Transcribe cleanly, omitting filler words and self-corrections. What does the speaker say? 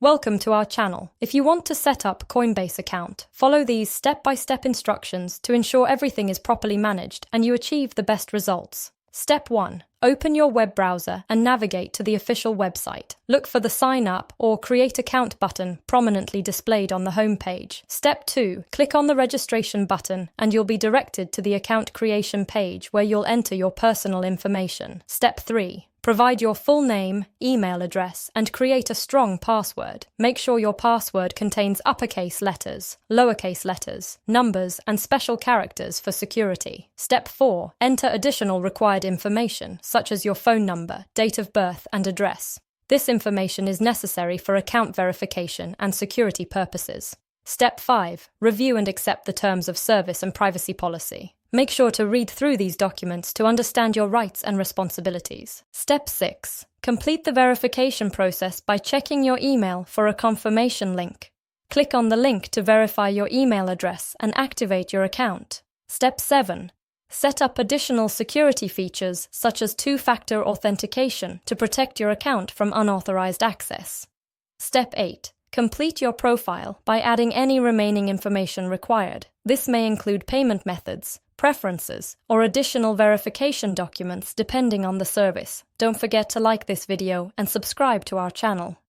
Welcome to our channel. If you want to set up Coinbase account, follow these step-by-step instructions to ensure everything is properly managed and you achieve the best results. Step 1. Open your web browser and navigate to the official website. Look for the Sign Up or Create Account button prominently displayed on the home page. Step 2. Click on the registration button and you'll be directed to the account creation page where you'll enter your personal information. Step 3. Provide your full name, email address, and create a strong password. Make sure your password contains uppercase letters, lowercase letters, numbers, and special characters for security. Step 4. Enter additional required information, such as your phone number, date of birth, and address. This information is necessary for account verification and security purposes. Step 5. Review and accept the terms of service and privacy policy. Make sure to read through these documents to understand your rights and responsibilities. Step 6. Complete the verification process by checking your email for a confirmation link. Click on the link to verify your email address and activate your account. Step 7. Set up additional security features such as two-factor authentication to protect your account from unauthorized access. Step 8. Complete your profile by adding any remaining information required. This may include payment methods, preferences, or additional verification documents depending on the service. Don't forget to like this video and subscribe to our channel.